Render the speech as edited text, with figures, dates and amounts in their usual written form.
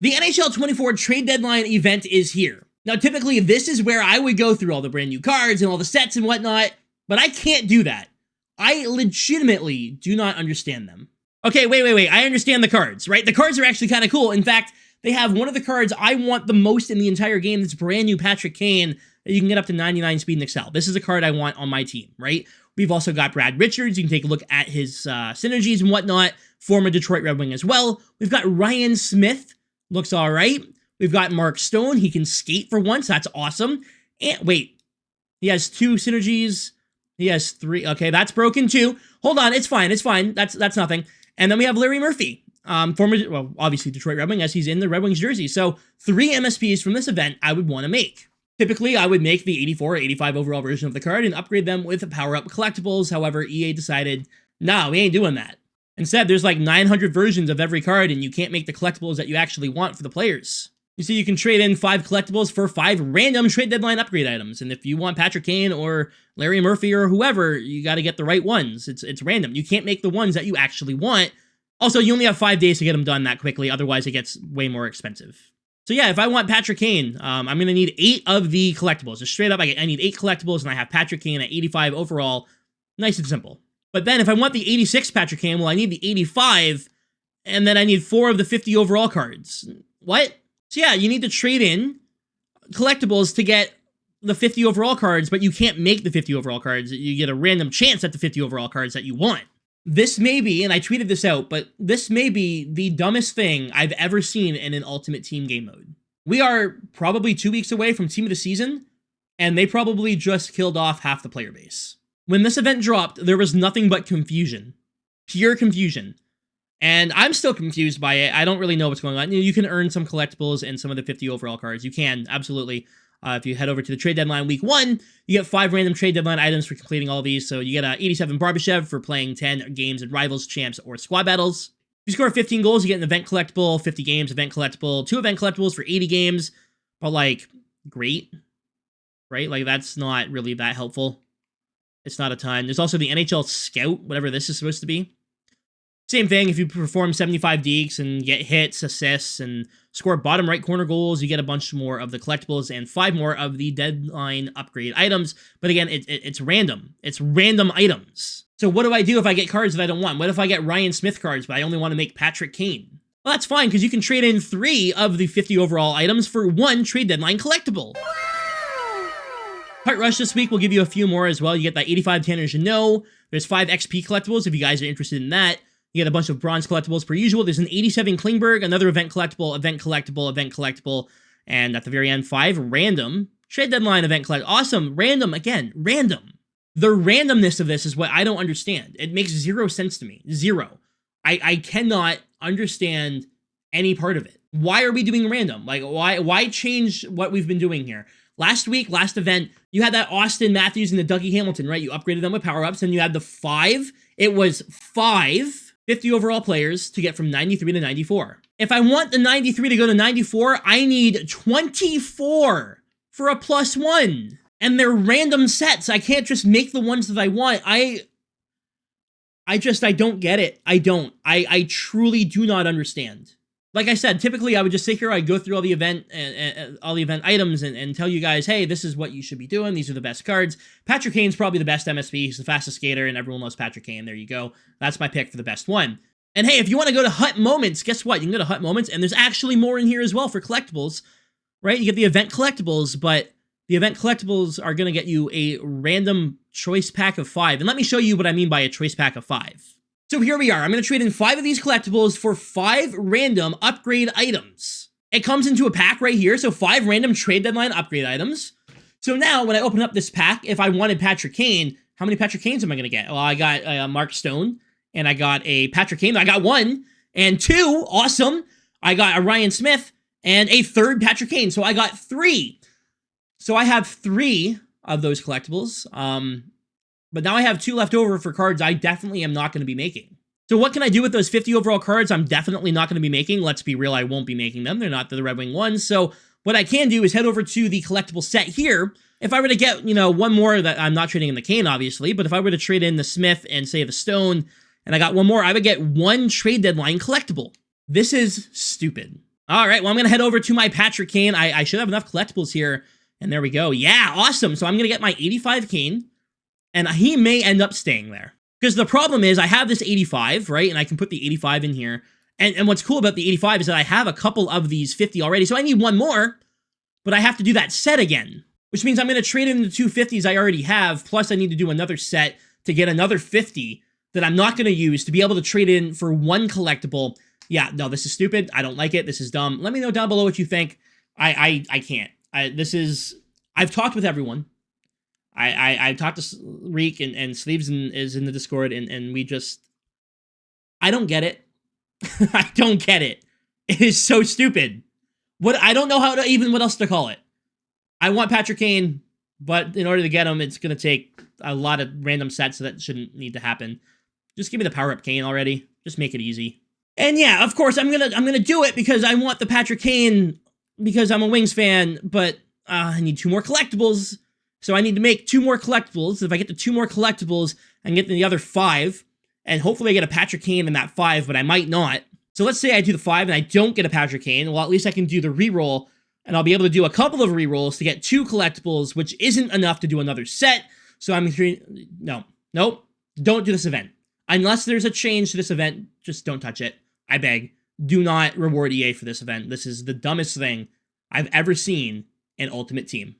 The NHL 24 trade deadline event is here. Now, typically, this is where I would go through all the brand new cards and all the sets and whatnot, but I can't do that. I legitimately do not understand them. Okay, wait. I understand the cards, right? The cards are actually kind of cool. In fact, they have one of the cards I want the most in the entire game. That's brand new Patrick Kane that you can get up to 99 speed and excel. This is a card I want on my team, right? We've also got Brad Richards. You can take a look at his synergies and whatnot. Former Detroit Red Wing as well. We've got Ryan Smith. Looks all right. We've got Mark Stone. He can skate for once. That's awesome. And wait, he has 2 synergies. He has 3. Okay, that's broken too. Hold on, it's fine. It's fine. That's nothing. And then we have Larry Murphy, former, obviously Detroit Red Wing, as he's in the Red Wings jersey. So 3 MSPs from this event I would want to make. Typically, I would make the 84 or 85 overall version of the card and upgrade them with power-up collectibles. However, EA decided, no, we ain't doing that. Instead, there's like 900 versions of every card, and you can't make the collectibles that you actually want for the players. You see, you can trade in 5 collectibles for 5 random trade deadline upgrade items, and if you want Patrick Kane or Larry Murphy or whoever, you gotta get the right ones. It's random. You can't make the ones that you actually want. Also, you only have 5 days to get them done that quickly, otherwise it gets way more expensive. So yeah, if I want Patrick Kane, I'm gonna need 8 of the collectibles. Just straight up, I need 8 collectibles, and I have Patrick Kane at 85 overall. Nice and simple. But then if I want the 86 Patrick Kane, well, I need the 85, and then I need 4 of the 50 overall cards. What? So yeah, you need to trade in collectibles to get the 50 overall cards, but you can't make the 50 overall cards. You get a random chance at the 50 overall cards that you want. This may be, and I tweeted this out, but this may be the dumbest thing I've ever seen in an Ultimate Team game mode. We are probably 2 weeks away from Team of the Season, and they probably just killed off half the player base. When this event dropped, there was nothing but confusion. Pure confusion. And I'm still confused by it. I don't really know what's going on. You can earn some collectibles and some of the 50 overall cards. You can, absolutely. If you head over to the trade deadline week 1, you get 5 random trade deadline items for completing all these. So you get 87 Barbashev for playing 10 games in Rivals, Champs, or Squad Battles. If you score 15 goals, you get an event collectible, 50 games, event collectible, 2 event collectibles for 80 games. But like, great. Right? Like, that's not really that helpful. It's not a ton. There's also the NHL Scout, whatever this is supposed to be. Same thing, if you perform 75 dekes and get hits, assists, and score bottom right corner goals, you get a bunch more of the collectibles and 5 more of the deadline upgrade items. But again, it's random. It's random items. So what do I do if I get cards that I don't want? What if I get Ryan Smith cards, but I only want to make Patrick Kane? Well, that's fine, because you can trade in 3 of the 50 overall items for 1 trade deadline collectible. Heart Rush this week will give you a few more as well. You get that 85 Tanner Jeannot. There's 5 XP collectibles if you guys are interested in that. You get a bunch of bronze collectibles per usual. There's an 87 Klingberg, another event collectible, event collectible, event collectible, and at the very end, 5 random trade deadline event collect. Awesome. Random, again, random. The randomness of this is what I don't understand. It makes 0 sense to me. 0. I cannot understand any part of it. Why are we doing random? Like, why change what we've been doing here? Last week, last event, you had that Austin Matthews and the Dougie Hamilton, right? You upgraded them with power-ups, and you had the 5. It was 5 50 overall players to get from 93 to 94. If I want the 93 to go to 94, I need 24 for a +1. And they're random sets. I can't just make the ones that I want. I don't get it. I don't. I truly do not understand. Like I said, typically I would just sit here, I'd go through all the event items and tell you guys, hey, this is what you should be doing. These are the best cards. Patrick Kane's probably the best MSP. He's the fastest skater, and everyone loves Patrick Kane. There you go. That's my pick for the best one. And hey, if you want to go to Hut Moments, guess what? You can go to Hut Moments, and there's actually more in here as well for collectibles, right? You get the event collectibles, but the event collectibles are going to get you a random choice pack of 5. And let me show you what I mean by a choice pack of 5. So here we are. I'm going to trade in 5 of these collectibles for 5 random upgrade items. It comes into a pack right here, so 5 random trade deadline upgrade items. So now, when I open up this pack, if I wanted Patrick Kane, how many Patrick Kanes am I going to get? Well, I got Mark Stone, and I got a Patrick Kane. I got 1, and 2, awesome. I got a Ryan Smith, and a 3rd Patrick Kane, so I got 3. So I have 3 of those collectibles. But now I have 2 left over for cards I definitely am not going to be making. So what can I do with those 50 overall cards I'm definitely not going to be making? Let's be real, I won't be making them. They're not the Red Wing ones. So what I can do is head over to the collectible set here. If I were to get, one more that I'm not trading in the Kane, obviously, but if I were to trade in the Smith and, say, the Stone, and I got 1 more, I would get 1 trade deadline collectible. This is stupid. All right, well, I'm going to head over to my Patrick Kane. I should have enough collectibles here, and there we go. Yeah, awesome. So I'm going to get my 85 Kane, and he may end up staying there. Because the problem is I have this 85, right, and I can put the 85 in here. And what's cool about the 85 is that I have a couple of these 50 already, so I need one more, but I have to do that set again, which means I'm going to trade in the two 50s I already have, plus I need to do another set to get another 50 that I'm not going to use to be able to trade in for one collectible. Yeah, no, this is stupid. I don't like it. This is dumb. Let me know down below what you think. I can't. I've talked with everyone. I talked to Reek and Sleeves is in the Discord, and we just, I don't get it. I don't get it. It is so stupid. I don't know what else to call it. I want Patrick Kane, but in order to get him, it's going to take a lot of random sets, so that shouldn't need to happen. Just give me the power-up Kane already. Just make it easy. And yeah, of course, I'm gonna do it because I want the Patrick Kane because I'm a Wings fan, but I need 2 more collectibles. So I need to make 2 more collectibles. If I get the 2 more collectibles, I can get the other 5. And hopefully I get a Patrick Kane in that 5, but I might not. So let's say I do the 5 and I don't get a Patrick Kane. Well, at least I can do the reroll, and I'll be able to do a couple of rerolls to get 2 collectibles, which isn't enough to do another set. So I'm nope, don't do this event. Unless there's a change to this event, just don't touch it. I beg. Do not reward EA for this event. This is the dumbest thing I've ever seen in Ultimate Team.